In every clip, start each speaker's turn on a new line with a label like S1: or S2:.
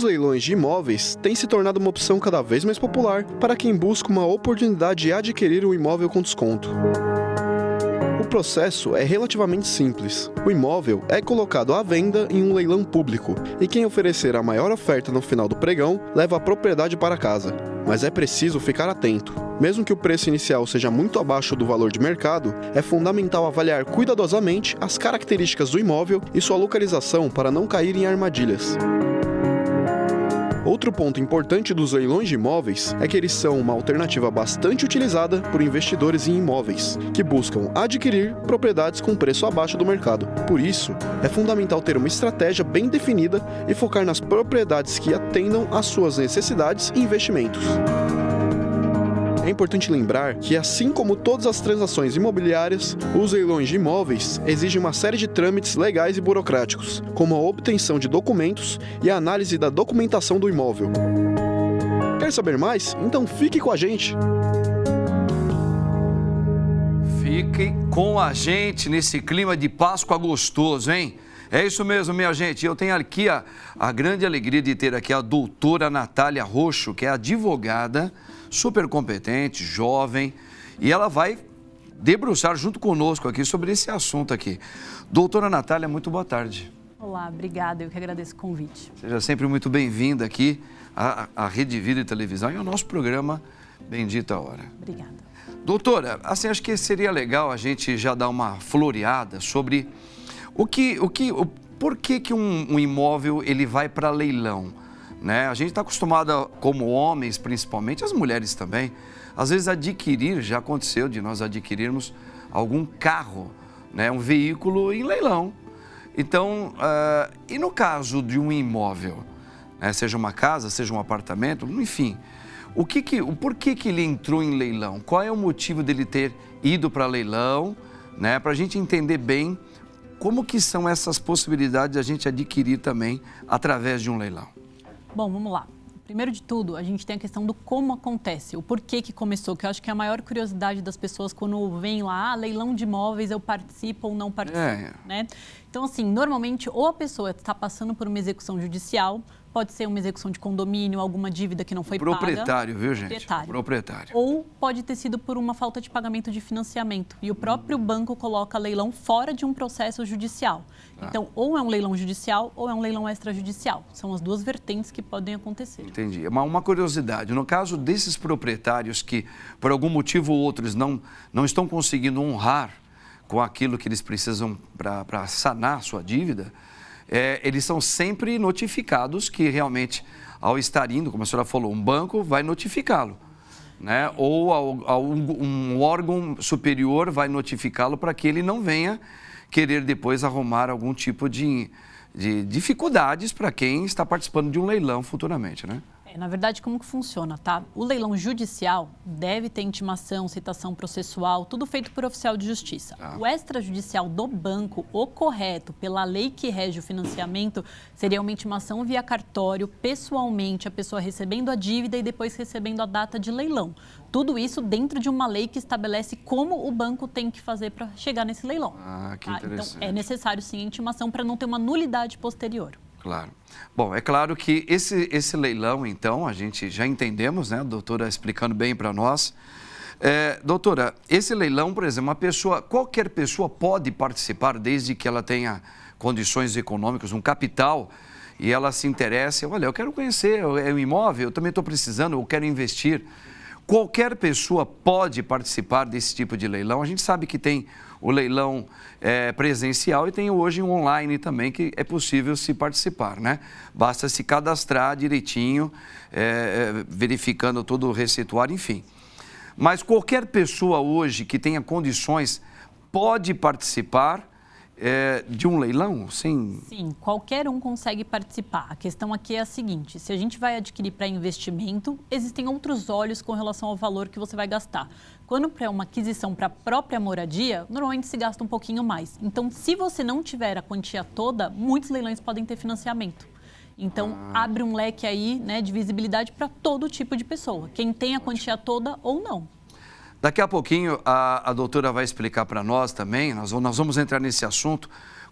S1: Os leilões de imóveis têm se tornado uma opção cada vez mais popular para quem busca uma oportunidade de adquirir um imóvel com desconto. O processo é relativamente simples. O imóvel é colocado à venda em um leilão público e quem oferecer a maior oferta no final do pregão leva a propriedade para casa. Mas é preciso ficar atento. Mesmo que o preço inicial seja muito abaixo do valor de mercado, é fundamental avaliar cuidadosamente as características do imóvel e sua localização para não cair em armadilhas. Outro ponto importante dos leilões de imóveis é que eles são uma alternativa bastante utilizada por investidores em imóveis, que buscam adquirir propriedades com preço abaixo do mercado. Por isso, é fundamental ter uma estratégia bem definida e focar nas propriedades que atendam às suas necessidades e investimentos. É importante lembrar que, assim como todas as transações imobiliárias, os leilões de imóveis exigem uma série de trâmites legais e burocráticos, como a obtenção de documentos e a análise da documentação do imóvel. Quer saber mais? Então fique com a gente!
S2: Fique com a gente nesse clima de Páscoa gostoso, hein? É isso mesmo, minha gente. Eu tenho aqui a grande alegria de ter aqui a doutora Natália Roxo, que é advogada, super competente, jovem, e ela vai debruçar junto conosco aqui sobre esse assunto aqui. Doutora Natália, muito boa tarde.
S3: Olá, obrigada, eu que agradeço o convite.
S2: Seja sempre muito bem-vinda aqui à Rede Vida e Televisão e ao nosso programa Bendita Hora.
S3: Obrigada.
S2: Doutora, assim, acho que seria legal a gente já dar uma floreada sobre por que um imóvel ele vai para leilão, né? A gente está acostumado, como homens principalmente, as mulheres também, às vezes adquirir, já aconteceu de nós adquirirmos algum carro, né? Um veículo em leilão. Então, e no caso de um imóvel, né? Seja uma casa, seja um apartamento, enfim, por que ele entrou em leilão? Qual é o motivo dele ter ido para leilão, né? Para a gente entender bem como que são essas possibilidades de a gente adquirir também através de um leilão.
S3: Bom, vamos lá. Primeiro de tudo, a gente tem a questão do como acontece, o porquê que começou, que eu acho que é a maior curiosidade das pessoas quando vem lá, leilão de imóveis, eu participo ou não participo, né? Então, assim, normalmente, ou a pessoa está passando por uma execução judicial, pode ser uma execução de condomínio, alguma dívida que não foi paga.
S2: Proprietário, viu, gente?
S3: Proprietário. Ou pode ter sido por uma falta de pagamento de financiamento. E o próprio banco coloca leilão fora de um processo judicial. Então, ou é um leilão judicial ou é um leilão extrajudicial. São as duas vertentes que podem acontecer.
S2: Entendi. Uma curiosidade, no caso desses proprietários que, por algum motivo ou outros, não estão conseguindo honrar com aquilo que eles precisam para sanar a sua dívida, eles são sempre notificados que realmente, ao estar indo, como a senhora falou, um banco vai notificá-lo, né? Ou um órgão superior vai notificá-lo para que ele não venha querer depois arrumar algum tipo de dificuldades para quem está participando de um leilão futuramente, né?
S3: Na verdade, como que funciona, tá? O leilão judicial deve ter intimação, citação processual, tudo feito por oficial de justiça. O extrajudicial do banco, o correto, pela lei que rege o financiamento, seria uma intimação via cartório, pessoalmente, a pessoa recebendo a dívida e depois recebendo a data de leilão. Tudo isso dentro de uma lei que estabelece como o banco tem que fazer para chegar nesse leilão.
S2: Que interessante.
S3: Então, é necessário, sim, a intimação para não ter uma nulidade posterior.
S2: Claro. Bom, é claro que esse leilão, então, a gente já entendemos, né? A doutora explicando bem para nós. Doutora, esse leilão, por exemplo, qualquer pessoa pode participar desde que ela tenha condições econômicas, um capital, e ela se interesse, olha, eu quero conhecer o imóvel, eu também estou precisando, eu quero investir. Qualquer pessoa pode participar desse tipo de leilão. A gente sabe que tem o leilão presencial e tem hoje um online também que é possível se participar, né? Basta se cadastrar direitinho, verificando todo o receituário, enfim. Mas qualquer pessoa hoje que tenha condições pode participar de um leilão? Sim,
S3: qualquer um consegue participar. A questão aqui é a seguinte, se a gente vai adquirir para investimento, existem outros olhos com relação ao valor que você vai gastar. Quando é uma aquisição para a própria moradia, normalmente se gasta um pouquinho mais. Então, se você não tiver a quantia toda, muitos leilões podem ter financiamento. Então, abre um leque aí, né, de visibilidade para todo tipo de pessoa, quem tem a quantia toda ou não.
S2: Daqui a pouquinho a doutora vai explicar para nós também, nós vamos entrar nesse assunto,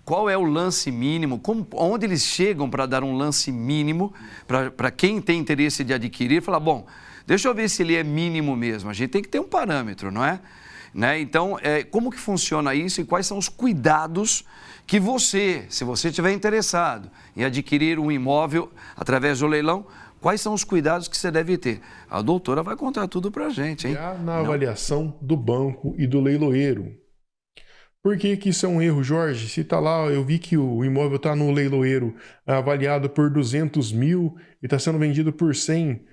S2: qual é o lance mínimo, onde eles chegam para dar um lance mínimo para quem tem interesse de adquirir, falar, bom, deixa eu ver se ele é mínimo mesmo. A gente tem que ter um parâmetro, não é? Né? Então, como que funciona isso e quais são os cuidados que você, se você estiver interessado em adquirir um imóvel através do leilão, quais são os cuidados que você deve ter? A doutora vai contar tudo para a gente, hein?
S4: Na avaliação do banco e do leiloeiro. Por que que isso é um erro, Jorge? Se está lá, eu vi que o imóvel está no leiloeiro avaliado por 200 mil e está sendo vendido por 100,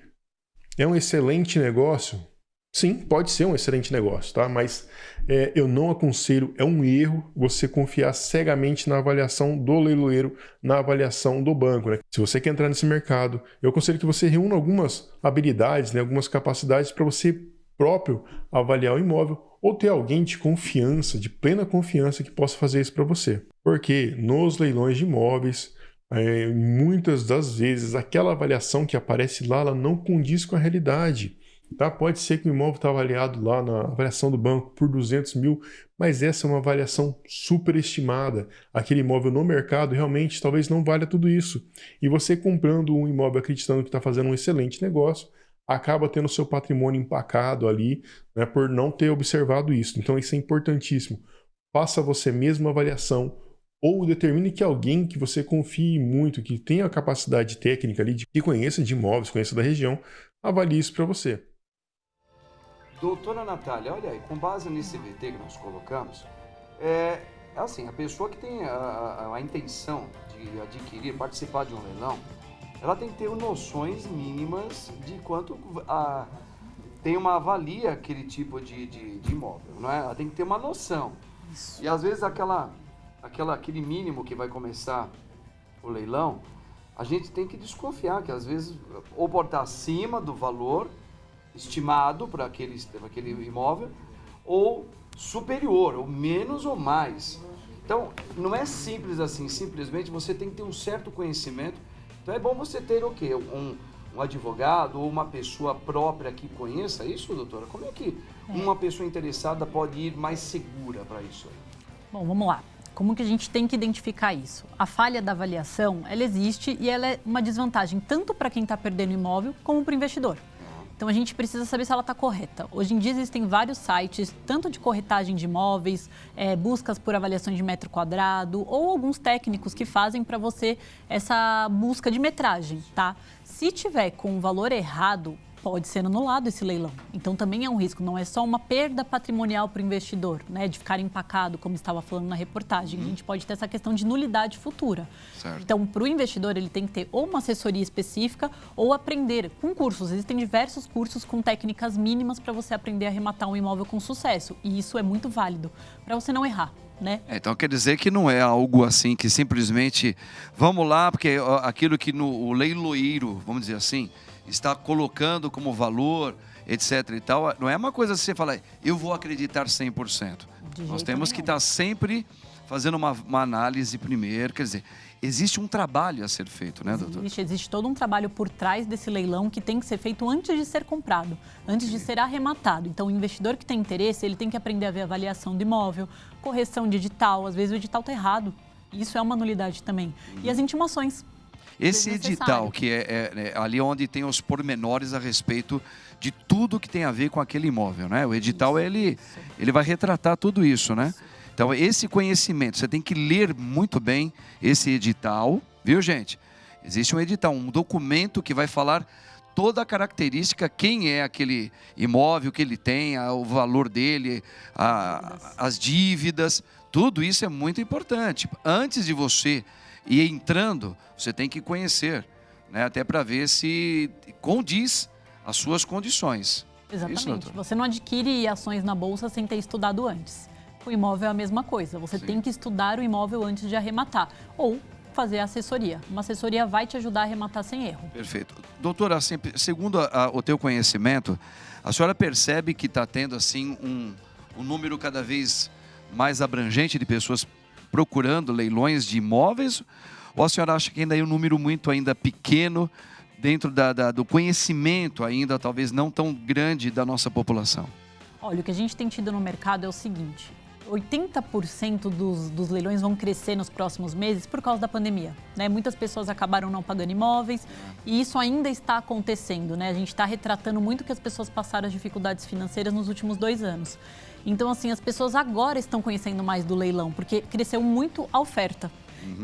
S4: é um excelente negócio? Sim, pode ser um excelente negócio, tá? Mas eu não aconselho, é um erro você confiar cegamente na avaliação do leiloeiro, na avaliação do banco, né? Se você quer entrar nesse mercado, eu aconselho que você reúna algumas habilidades, né, algumas capacidades para você próprio avaliar o imóvel ou ter alguém de confiança, de plena confiança que possa fazer isso para você. Porque nos leilões de imóveis, muitas das vezes aquela avaliação que aparece lá, ela não condiz com a realidade. Tá? Pode ser que o imóvel está avaliado lá na avaliação do banco por 200 mil, mas essa é uma avaliação superestimada. Aquele imóvel no mercado realmente talvez não valha tudo isso. E você comprando um imóvel acreditando que está fazendo um excelente negócio, acaba tendo seu patrimônio empacado ali, né, por não ter observado isso. Então isso é importantíssimo. Faça você mesmo a avaliação ou determine que alguém que você confie muito, que tenha a capacidade técnica ali, que conheça de imóveis, conheça da região, avalie isso para você.
S2: Doutora Natália, olha aí, com base nesse VT que nós colocamos, assim, a pessoa que tem a intenção de adquirir, participar de um leilão, ela tem que ter noções mínimas de quanto tem uma avalia aquele tipo de imóvel, não é? Ela tem que ter uma noção. Isso. E às vezes aquele mínimo que vai começar o leilão, a gente tem que desconfiar que às vezes ou pode estar acima do valor estimado para aquele imóvel, ou superior, ou menos ou mais. Então, não é simples assim, simplesmente você tem que ter um certo conhecimento. Então é bom você ter o quê? Um advogado ou uma pessoa própria que conheça isso, doutora? Como é que uma pessoa interessada pode ir mais segura para isso aí?
S3: Bom, vamos lá. Como que a gente tem que identificar isso? A falha da avaliação, ela existe e ela é uma desvantagem tanto para quem está perdendo imóvel como para o investidor. Então, a gente precisa saber se ela está correta. Hoje em dia, existem vários sites, tanto de corretagem de imóveis, buscas por avaliação de metro quadrado, ou alguns técnicos que fazem para você essa busca de metragem, tá? Se tiver com o valor errado, pode ser anulado esse leilão. Então, também é um risco, não é só uma perda patrimonial para o investidor, né, de ficar empacado, como estava falando na reportagem. A gente pode ter essa questão de nulidade futura. Certo. Então, para o investidor, ele tem que ter ou uma assessoria específica ou aprender com cursos. Existem diversos cursos com técnicas mínimas para você aprender a arrematar um imóvel com sucesso. E isso é muito válido para você não errar. Né?
S2: Então quer dizer que não é algo assim que simplesmente vamos lá, porque aquilo que o leiloeiro, vamos dizer assim, está colocando como valor, etc e tal, não é uma coisa que você fala, eu vou acreditar 100%. Nós temos que estar sempre fazendo uma análise primeiro, quer dizer, existe um trabalho a ser feito, né, doutor?
S3: Existe todo um trabalho por trás desse leilão que tem que ser feito antes de ser comprado, antes de ser arrematado. Então, o investidor que tem interesse, ele tem que aprender a ver avaliação do imóvel, correção de edital, às vezes o edital está errado. Isso é uma nulidade também. E as intimações.
S2: Esse edital, que é ali onde tem os pormenores a respeito de tudo que tem a ver com aquele imóvel, né? O edital, ele vai retratar tudo isso, né? Então, esse conhecimento, você tem que ler muito bem esse edital, viu, gente? Existe um edital, um documento que vai falar toda a característica, quem é aquele imóvel que ele tem, o valor dele, as dívidas, tudo isso é muito importante. Antes de você ir entrando, você tem que conhecer, né? Até para ver se condiz as suas condições.
S3: Exatamente. Você não adquire ações na bolsa sem ter estudado antes. O imóvel é a mesma coisa. Você tem que estudar o imóvel antes de arrematar. Ou fazer assessoria. Uma assessoria vai te ajudar a arrematar sem erro.
S2: Perfeito. Doutora, segundo o teu conhecimento, a senhora percebe que está tendo assim um número cada vez mais abrangente de pessoas procurando leilões de imóveis? Ou a senhora acha que ainda é um número muito ainda pequeno dentro do conhecimento ainda talvez não tão grande da nossa população?
S3: Olha, o que a gente tem tido no mercado é o seguinte: 80% dos leilões vão crescer nos próximos meses por causa da pandemia, né? Muitas pessoas acabaram não pagando imóveis e isso ainda está acontecendo, né? A gente está retratando muito que as pessoas passaram as dificuldades financeiras nos últimos 2 anos. Então, assim, as pessoas agora estão conhecendo mais do leilão, porque cresceu muito a oferta.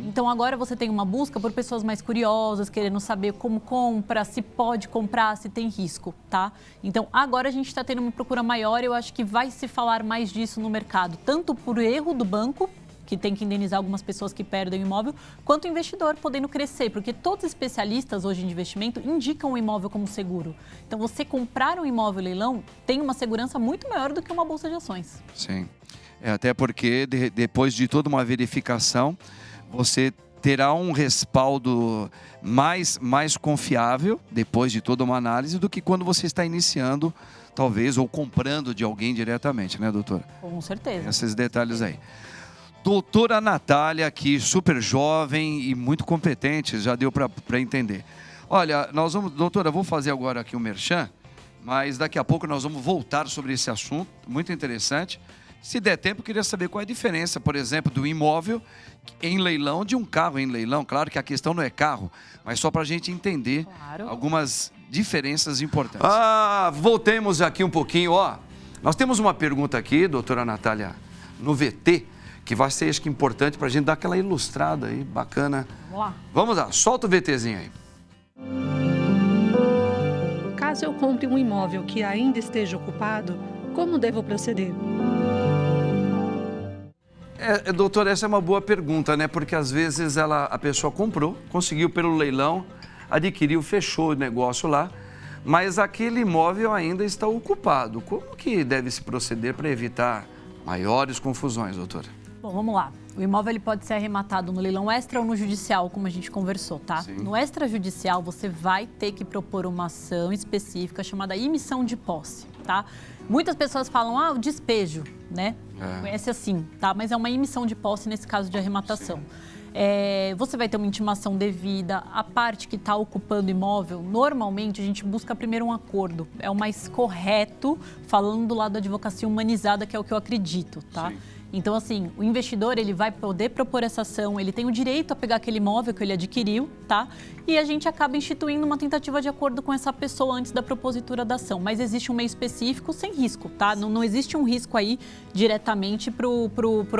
S3: Então, agora você tem uma busca por pessoas mais curiosas, querendo saber como compra, se pode comprar, se tem risco, tá? Então, agora a gente está tendo uma procura maior e eu acho que vai se falar mais disso no mercado, tanto por erro do banco, que tem que indenizar algumas pessoas que perdem o imóvel, quanto o investidor podendo crescer, porque todos os especialistas hoje de investimento indicam o imóvel como seguro. Então, você comprar um imóvel leilão tem uma segurança muito maior do que uma bolsa de ações.
S2: Sim, até porque depois de toda uma verificação, você terá um respaldo mais confiável, depois de toda uma análise, do que quando você está iniciando, talvez, ou comprando de alguém diretamente, né, doutora?
S3: Com certeza.
S2: Esses detalhes aí. Doutora Natália, aqui, super jovem e muito competente, já deu para entender. Olha, doutora, vou fazer agora aqui um merchan, mas daqui a pouco nós vamos voltar sobre esse assunto, muito interessante. Se der tempo, eu queria saber qual é a diferença, por exemplo, do imóvel em leilão de um carro em leilão. Claro que a questão não é carro, mas só para a gente entender algumas diferenças importantes. Voltemos aqui um pouquinho. Nós temos uma pergunta aqui, doutora Natália, no VT, que vai ser, acho que, importante para a gente dar aquela ilustrada aí, bacana. Vamos lá, solta o VTzinho aí.
S5: Caso eu compre um imóvel que ainda esteja ocupado, como devo proceder?
S2: Doutor, essa é uma boa pergunta, né? Porque às vezes a pessoa comprou, conseguiu pelo leilão, adquiriu, fechou o negócio lá, mas aquele imóvel ainda está ocupado. Como que deve se proceder para evitar maiores confusões, doutora?
S3: Bom, vamos lá. O imóvel ele pode ser arrematado no leilão extra ou no judicial, como a gente conversou, tá?
S2: Sim.
S3: No extrajudicial, você vai ter que propor uma ação específica chamada emissão de posse, tá? Muitas pessoas falam, o despejo, né? Conhece assim, tá? Mas é uma emissão de posse nesse caso de arrematação. Você vai ter uma intimação devida. A parte que está ocupando o imóvel, normalmente a gente busca primeiro um acordo. É o mais correto, falando do lado da advocacia humanizada, que é o que eu acredito, tá? Sim. Então, assim, o investidor, ele vai poder propor essa ação, ele tem o direito a pegar aquele imóvel que ele adquiriu, tá? E a gente acaba instituindo uma tentativa de acordo com essa pessoa antes da propositura da ação. Mas existe um meio específico sem risco, tá? Não existe um risco aí diretamente pro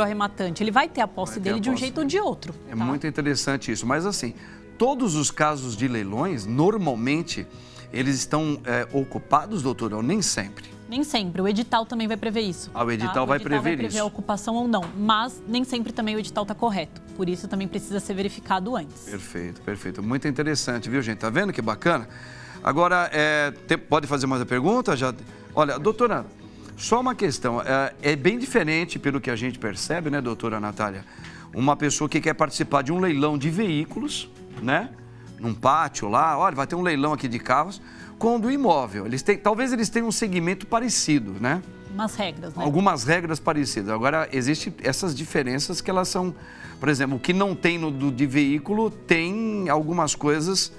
S3: arrematante. Ele vai ter a posse dele de um jeito ou de outro.
S2: É muito interessante isso. Mas, assim, todos os casos de leilões, normalmente, eles estão ocupados, doutor, ou nem sempre?
S3: Nem sempre. O edital também vai prever isso.
S2: O edital vai prever isso.
S3: A ocupação ou não, mas nem sempre também o edital está correto. Por isso também precisa ser verificado antes. Perfeito,
S2: perfeito. Muito interessante, viu, gente? Tá vendo que bacana? Agora, pode fazer mais uma pergunta? Olha, doutora, só uma questão. É bem diferente, pelo que a gente percebe, né, doutora Natália? Uma pessoa que quer participar de um leilão de veículos, né? Num pátio lá, olha, vai ter um leilão aqui de carros, com o do imóvel. Talvez eles tenham um segmento parecido, né?
S3: Umas regras, né?
S2: Algumas regras parecidas. Agora, existem essas diferenças que elas são... Por exemplo, o que não tem no de veículo tem algumas coisas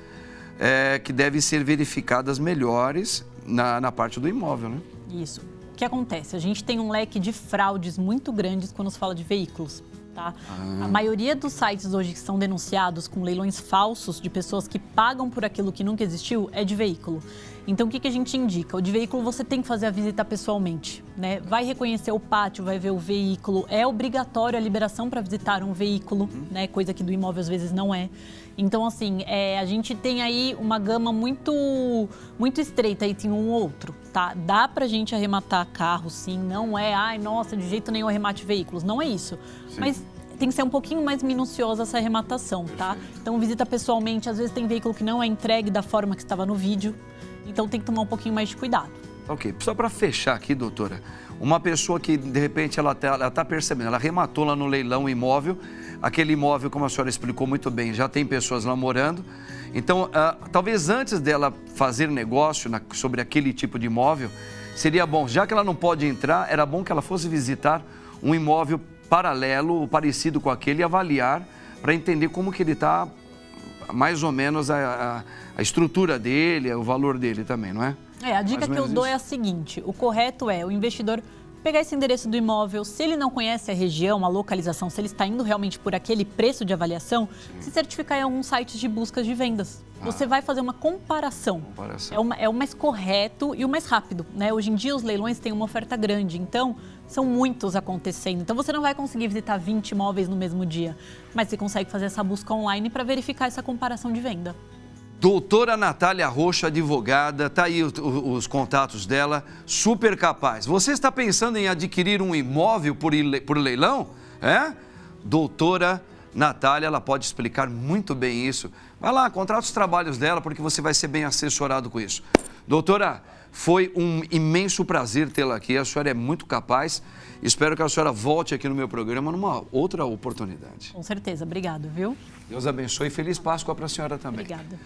S2: que devem ser verificadas melhores na parte do imóvel, né?
S3: Isso. O que acontece? A gente tem um leque de fraudes muito grandes quando se fala de veículos. Tá? A maioria dos sites hoje que são denunciados com leilões falsos de pessoas que pagam por aquilo que nunca existiu é de veículo. Então, o que a gente indica? O de veículo você tem que fazer a visita pessoalmente, né? Vai reconhecer o pátio, vai ver o veículo. É obrigatório a liberação para visitar um veículo, né? Coisa que do imóvel às vezes não é. Então, assim, a gente tem aí uma gama muito estreita entre um ou outro, tá? Dá pra gente arrematar carro, sim. Não é, nossa, de jeito nenhum arremate veículos. Não é isso. Sim. Mas tem que ser um pouquinho mais minuciosa essa arrematação, tá? Então, visita pessoalmente. Às vezes tem veículo que não é entregue da forma que estava no vídeo. Então, tem que tomar um pouquinho mais de cuidado.
S2: Ok. Só para fechar aqui, doutora, uma pessoa que, de repente, ela tá percebendo, ela arrematou lá no leilão o imóvel, aquele imóvel, como a senhora explicou muito bem, já tem pessoas lá morando. Então, talvez antes dela fazer negócio sobre aquele tipo de imóvel, seria bom, já que ela não pode entrar, era bom que ela fosse visitar um imóvel paralelo, parecido com aquele, e avaliar para entender como que ele está, mais ou menos, a estrutura dele, o valor dele também, não é?
S3: A dica que eu dou é a seguinte: o correto é o investidor pegar esse endereço do imóvel, se ele não conhece a região, a localização, se ele está indo realmente por aquele preço de avaliação, se certificar em alguns sites de buscas de vendas. Você vai fazer uma comparação. É o mais correto e o mais rápido, né? Hoje em dia os leilões têm uma oferta grande, então são muitos acontecendo. Então você não vai conseguir visitar 20 imóveis no mesmo dia, mas você consegue fazer essa busca online para verificar essa comparação de venda.
S2: Doutora Natália Rocha, advogada, tá aí os contatos dela, super capaz. Você está pensando em adquirir um imóvel por leilão? Doutora Natália, ela pode explicar muito bem isso. Vai lá, contrata os trabalhos dela, porque você vai ser bem assessorado com isso. Doutora, foi um imenso prazer tê-la aqui. A senhora é muito capaz. Espero que a senhora volte aqui no meu programa numa outra oportunidade.
S3: Com certeza. Obrigado, viu?
S2: Deus abençoe e feliz Páscoa para a senhora também.
S3: Obrigada.